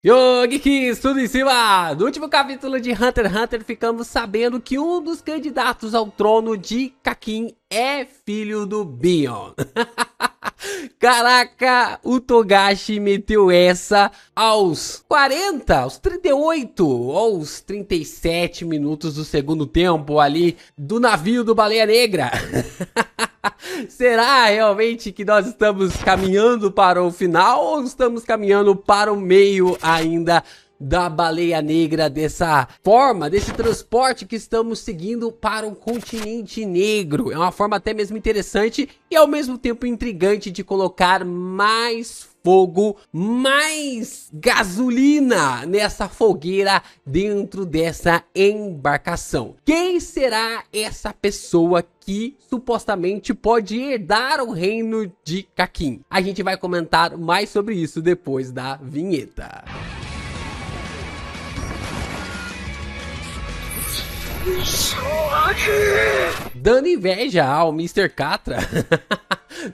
Yo, Geeks, tudo em cima! No último capítulo de Hunter x Hunter, ficamos sabendo que um dos candidatos ao trono de Kakin é filho do Bion. Caraca, o Togashi meteu essa aos 40, aos 38, aos 37 minutos do segundo tempo ali do navio do Baleia Negra. Será realmente que nós estamos caminhando para o final ou estamos caminhando para o meio ainda da Baleia Negra, dessa forma, desse transporte que estamos seguindo para o continente negro? É uma forma até mesmo interessante e ao mesmo tempo intrigante de colocar mais fogo, mais gasolina nessa fogueira dentro dessa embarcação. Quem será essa pessoa que supostamente pode herdar o reino de Kakin? A gente vai comentar mais sobre isso depois da vinheta. Dando inveja ao Mr. Catra,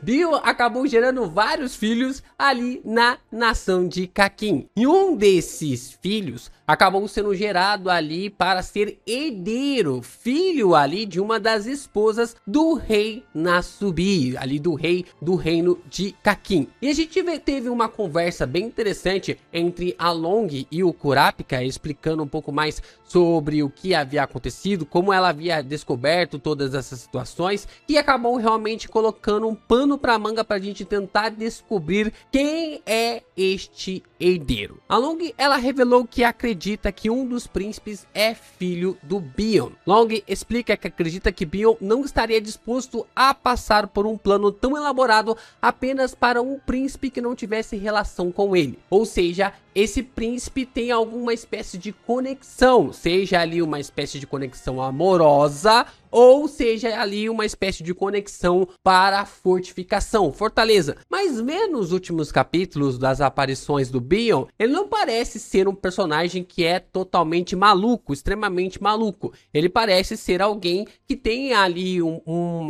Bion acabou gerando vários filhos ali na nação de Kakin. E um desses filhos acabou sendo gerado ali para ser herdeiro, filho ali de uma das esposas do rei Nasubi, ali do rei do reino de Kakin. E a gente teve uma conversa bem interessante entre a Long e o Kurapika, explicando um pouco mais sobre o que havia acontecido, como ela havia descoberto todas essas situações, e acabou realmente colocando um pano para manga para a gente tentar descobrir quem é este herdeiro. A Long, ela revelou que acredita que um dos príncipes é filho do Bion. Long explica que acredita que Bion não estaria disposto a passar por um plano tão elaborado apenas para um príncipe que não tivesse relação com ele. Ou seja, esse príncipe tem alguma espécie de conexão, seja ali uma espécie de conexão amorosa, ou seja ali uma espécie de conexão para fortificação, fortaleza. Mas vendo os últimos capítulos das aparições do Bion, ele não parece ser um personagem que é totalmente maluco, extremamente maluco. Ele parece ser alguém que tem ali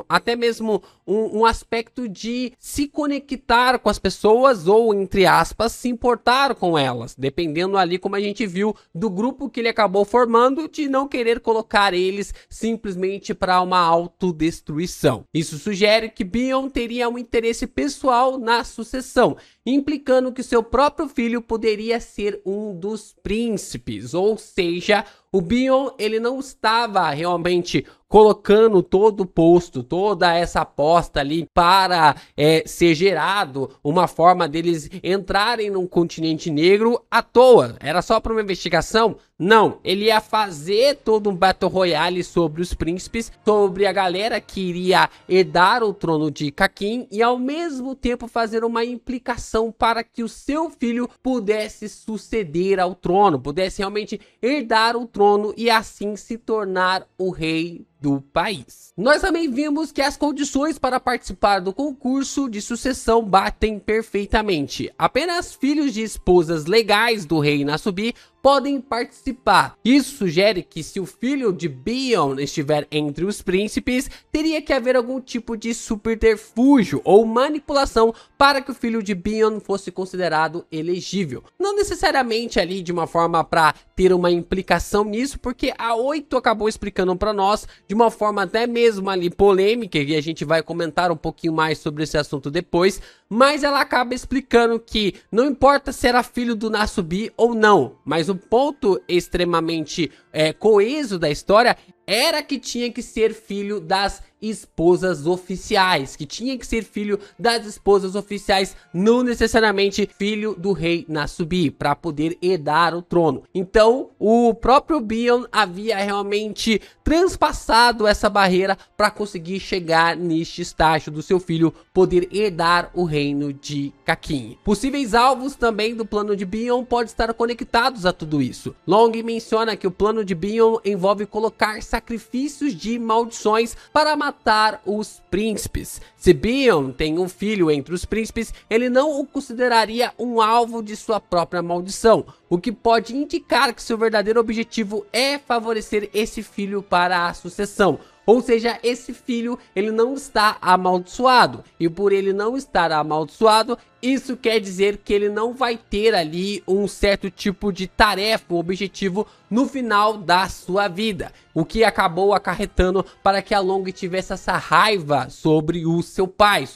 até mesmo um aspecto de se conectar com as pessoas, ou entre aspas, se importar com elas, dependendo ali, como a gente viu, do grupo que ele acabou formando, de não querer colocar eles simplesmente para uma autodestruição. Isso sugere que Bion teria um interesse pessoal na sucessão, implicando que seu próprio filho poderia ser um dos príncipes. Ou seja, o Bion, ele não estava realmente colocando todo o posto, toda essa aposta ali para ser gerado uma forma deles entrarem num continente negro à toa. Era só para uma investigação? Não, ele ia fazer todo um Battle Royale sobre os príncipes, sobre a galera que iria herdar o trono de Kakin, e ao mesmo tempo fazer uma implicação para que o seu filho pudesse suceder ao trono, pudesse realmente herdar o trono e assim se tornar o rei do país. Nós também vimos que as condições para participar do concurso de sucessão batem perfeitamente. Apenas filhos de esposas legais do rei Nasubi podem participar. Isso sugere que se o filho de Bion estiver entre os príncipes, teria que haver algum tipo de subterfúgio ou manipulação para que o filho de Bion fosse considerado elegível. Não necessariamente ali de uma forma para ter uma implicação nisso, porque a 8 acabou explicando para nós de uma forma até mesmo ali polêmica, e a gente vai comentar um pouquinho mais sobre esse assunto depois, mas ela acaba explicando que não importa se era filho do Nasubi ou não, mas o ponto extremamente coeso da história era que tinha que ser filho das esposas oficiais, que tinha que ser filho das esposas oficiais, não necessariamente filho do rei Nasubi, para poder herdar o trono. Então, o próprio Bion havia realmente transpassado essa barreira para conseguir chegar neste estágio do seu filho poder herdar o reino de Kakin. Possíveis alvos também do plano de Bion podem estar conectados a tudo isso. Long menciona que o plano de Bion envolve colocar sacrifícios de maldições para matar os príncipes. Se Bion tem um filho entre os príncipes, ele não o consideraria um alvo de sua própria maldição, o que pode indicar que seu verdadeiro objetivo é favorecer esse filho para a sucessão. Ou seja, esse filho, ele não está amaldiçoado, e por ele não estar amaldiçoado, Isso quer dizer que ele não vai ter ali um certo tipo de tarefa, um objetivo no final da sua vida, o que acabou acarretando para que a Long tivesse essa raiva sobre o seu pai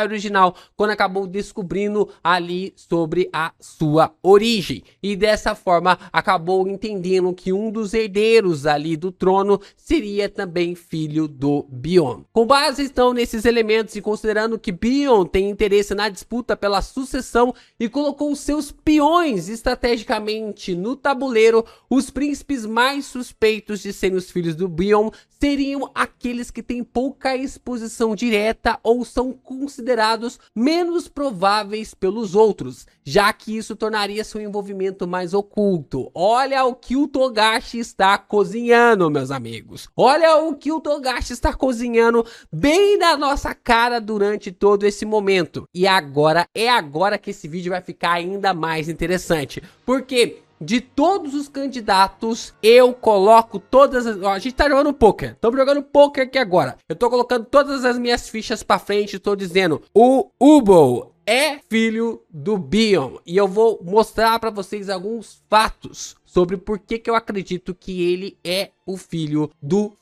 original, quando acabou descobrindo ali sobre a sua origem, e dessa forma acabou entendendo que um dos herdeiros ali do trono seria também filho do Bion. Com base então nesses elementos e considerando que Bion tem interesse na disputa pela sucessão e colocou os seus peões estrategicamente no tabuleiro, os príncipes mais suspeitos de serem os filhos do Bion seriam aqueles que têm pouca exposição direta ou são considerados menos prováveis pelos outros, já que isso tornaria seu envolvimento mais oculto. Olha o que o Togashi está cozinhando, meus amigos. Olha o que o Togashi está cozinhando bem na nossa cara durante todo esse momento. E agora que esse vídeo vai ficar ainda mais interessante, porque de todos os candidatos, eu coloco todas as... Ó, a gente tá jogando poker. Estamos jogando poker aqui agora. Eu tô colocando todas as minhas fichas pra frente. Tô dizendo, o Ubo é filho do Bion. E eu vou mostrar pra vocês alguns fatos sobre por que eu acredito que ele é o filho do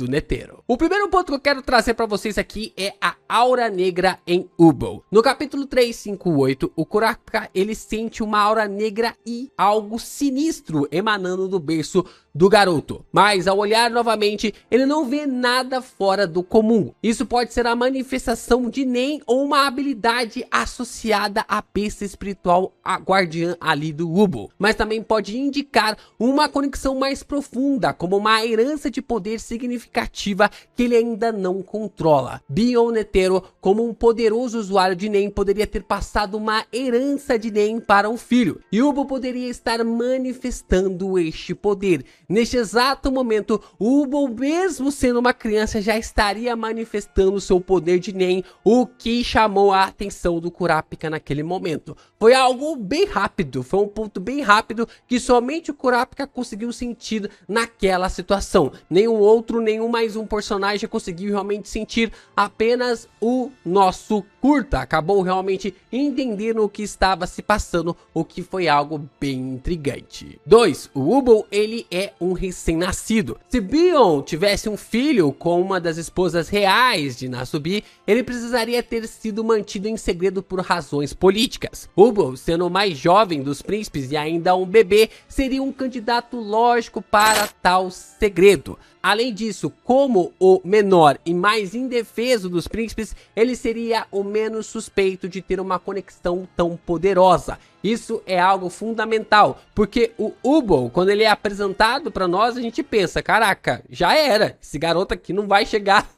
Netero. O primeiro ponto que eu quero trazer para vocês aqui é a aura negra em Ubo. No capítulo 358, o Kurapika ele sente uma aura negra e algo sinistro emanando do berço do garoto. Mas ao olhar novamente, ele não vê nada fora do comum. Isso pode ser a manifestação de Nen ou uma habilidade associada à besta espiritual, a guardiã ali do Ubo. Mas também pode indicar uma conexão mais profunda, como uma herança de poder significativa que ele ainda não controla. Bion Netero, como um poderoso usuário de Nen, poderia ter passado uma herança de Nen para um filho, e Ubo poderia estar manifestando este poder. Neste exato momento, Ubo, mesmo sendo uma criança, já estaria manifestando seu poder de Nen, o que chamou a atenção do Kurapika naquele momento. Foi algo bem rápido, foi um ponto bem rápido que somente o Kurapika conseguiu sentir naquela situação. Nenhum mais um personagem conseguiu realmente sentir, apenas o nosso curta acabou realmente entendendo o que estava se passando, o que foi algo bem intrigante. 2. O Ubo, ele é um recém-nascido. Se Bion tivesse um filho com uma das esposas reais de Nasubi, ele precisaria ter sido mantido em segredo por razões políticas. Ubo, sendo o mais jovem dos príncipes e ainda um bebê, seria um candidato lógico para tal segredo. Além disso, como o menor e mais indefeso dos príncipes, ele seria o menos suspeito de ter uma conexão tão poderosa. Isso é algo fundamental, porque o Ubo, quando ele é apresentado para nós, a gente pensa, caraca, já era, esse garoto aqui não vai chegar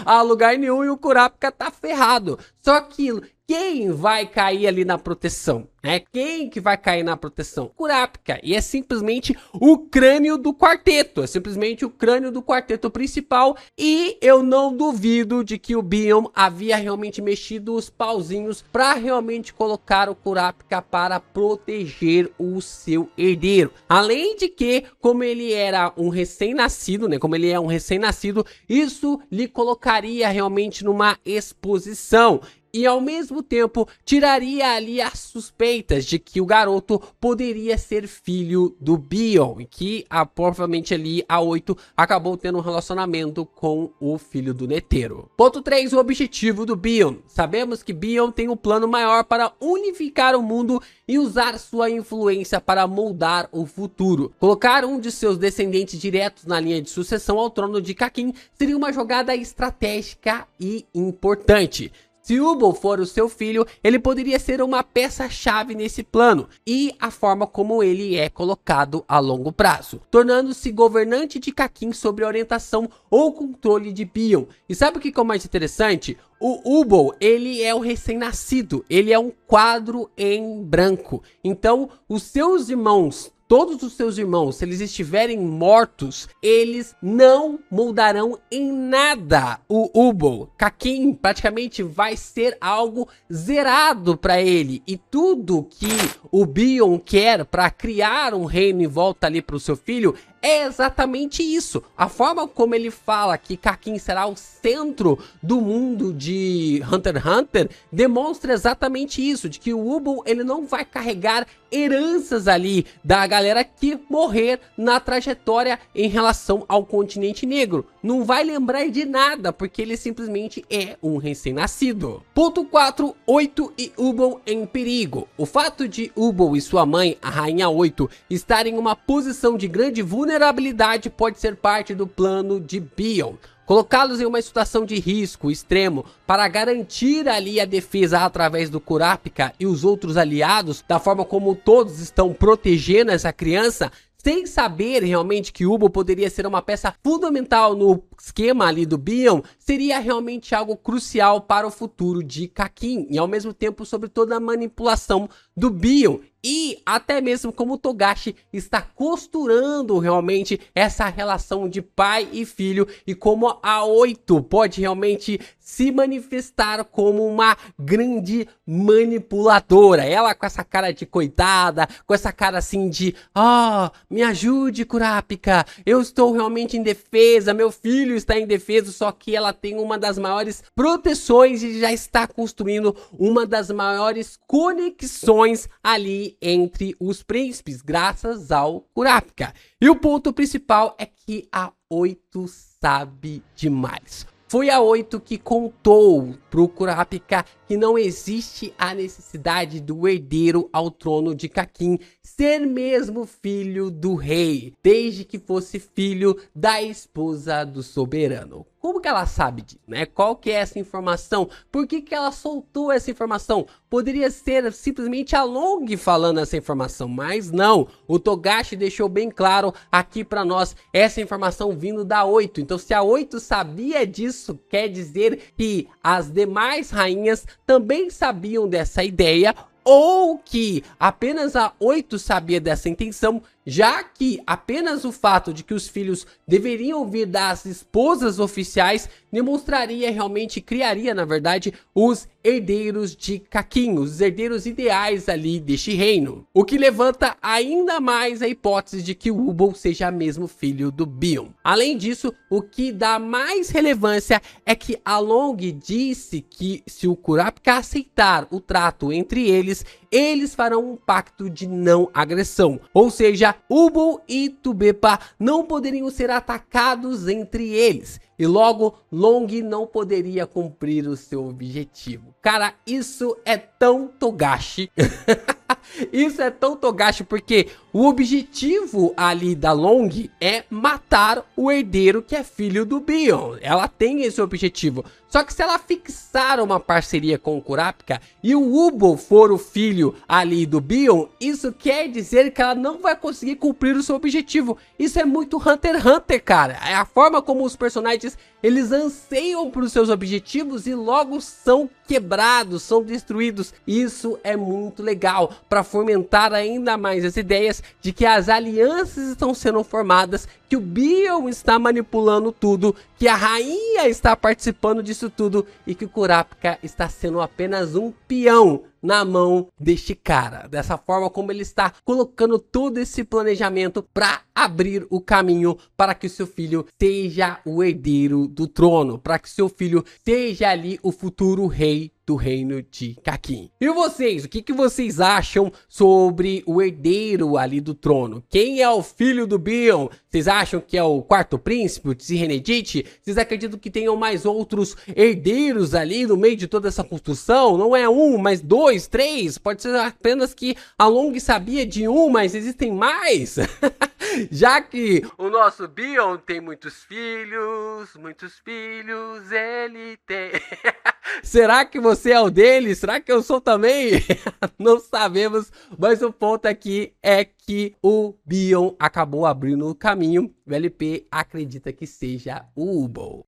a lugar nenhum e o Kurapika tá ferrado. Só que quem vai cair ali na proteção, né? Quem que vai cair na proteção? Kurapika. E é simplesmente o crânio do quarteto. É simplesmente o crânio do quarteto principal. E eu não duvido de que o Bion havia realmente mexido os pauzinhos para realmente colocar o Kurapika para proteger o seu herdeiro. Além de que, como ele era um recém-nascido, né? Como ele é um recém-nascido, isso lhe colocaria realmente numa exposição. E ao mesmo tempo tiraria ali as suspeitas de que o garoto poderia ser filho do Bion, e que provavelmente ali a 8 acabou tendo um relacionamento com o filho do Netero. Ponto 3, o objetivo do Bion. Sabemos que Bion tem um plano maior para unificar o mundo e usar sua influência para moldar o futuro. Colocar um de seus descendentes diretos na linha de sucessão ao trono de Kakin seria uma jogada estratégica e importante. Se Ubo for o seu filho, ele poderia ser uma peça-chave nesse plano e a forma como ele é colocado a longo prazo, tornando-se governante de Kakin sob a orientação ou controle de Bion. E sabe o que é o mais interessante? O Ubo, ele é o recém-nascido, ele é um quadro em branco. Então, os seus irmãos, todos os seus irmãos, se eles estiverem mortos, eles não moldarão em nada o Ubo. Kakin praticamente vai ser algo zerado para ele. E tudo que o Bion quer para criar um reino em volta ali para o seu filho é exatamente isso. A forma como ele fala que Kakin será o centro do mundo de Hunter x Hunter demonstra exatamente isso, de que o Ubo ele não vai carregar heranças ali da galera que morrer na trajetória em relação ao continente negro. Não vai lembrar de nada, porque ele simplesmente é um recém-nascido. Ponto 4, 8 e Ubo em perigo. O fato de Ubo e sua mãe, a Rainha 8, estarem em uma posição de grande vulnerabilidade pode ser parte do plano de Bion. Colocá-los em uma situação de risco extremo para garantir ali a defesa através do Kurapika e os outros aliados, da forma como todos estão protegendo essa criança, sem saber realmente que Ubo poderia ser uma peça fundamental no esquema ali do Bion, seria realmente algo crucial para o futuro de Kakin e ao mesmo tempo sobre toda a manipulação do Bion. E até mesmo como o Togashi está costurando realmente essa relação de pai e filho e como a 8 pode realmente se manifestar como uma grande manipuladora. Ela com essa cara de coitada, com essa cara assim de me ajude, Kurapika, eu estou realmente em defesa, meu filho está em defesa, só que ela tem uma das maiores proteções e já está construindo uma das maiores conexões ali entre os príncipes, graças ao Kurapika. E o ponto principal é que a 8 sabe demais. Foi a 8 que contou pro Kurapika que não existe a necessidade do herdeiro ao trono de Kakin ser mesmo filho do rei, desde que fosse filho da esposa do soberano. Como que ela sabe disso, né? Qual que é essa informação? Por que que ela soltou essa informação? Poderia ser simplesmente a Long falando essa informação, mas não. O Togashi deixou bem claro aqui pra nós essa informação vindo da 8. Então se a 8 sabia disso, quer dizer que as demais rainhas também sabiam dessa ideia, ou que apenas a 8 sabia dessa intenção, já que apenas o fato de que os filhos deveriam vir das esposas oficiais demonstraria realmente, criaria na verdade, os herdeiros de Kakin, os herdeiros ideais ali deste reino. O que levanta ainda mais a hipótese de que o Ubo seja mesmo filho do Bion. Além disso, o que dá mais relevância é que a Long disse que se o Kurapika aceitar o trato entre eles farão um pacto de não agressão. Ou seja, Ubo e Tubepa não poderiam ser atacados entre eles. E logo, Long não poderia cumprir o seu objetivo. Cara, isso é tão Togashi. Isso é tão Togashi porque o objetivo ali da Long é matar o herdeiro que é filho do Bion. Ela tem esse objetivo. Só que se ela fixar uma parceria com o Kurapika e o Ubo for o filho ali do Bion, isso quer dizer que ela não vai conseguir cumprir o seu objetivo. Isso é muito Hunter x Hunter, cara. É a forma como os personagens eles anseiam por seus objetivos e logo são quebrados, são destruídos. Isso é muito legal para fomentar ainda mais as ideias de que as alianças estão sendo formadas, que o Bion está manipulando tudo, que a rainha está participando disso tudo e que o Kurapika está sendo apenas um peão na mão deste cara. Dessa forma como ele está colocando todo esse planejamento para abrir o caminho para que o seu filho seja o herdeiro do trono, para que seu filho seja ali o futuro rei do reino de Kakin. E vocês, o que vocês acham sobre o herdeiro ali do trono? Quem é o filho do Bion? Vocês acham que é o quarto príncipe, o Tsirenedit? Vocês acreditam que tenham mais outros herdeiros ali no meio de toda essa construção? Não é um, mas dois, três? Pode ser apenas que a Long sabia de um, mas existem mais? Já que o nosso Bion tem muitos filhos ele tem. Será que você é o dele? Será que eu sou também? Não sabemos, mas o ponto aqui é que o Bion acabou abrindo o caminho. O LP acredita que seja o Ubo.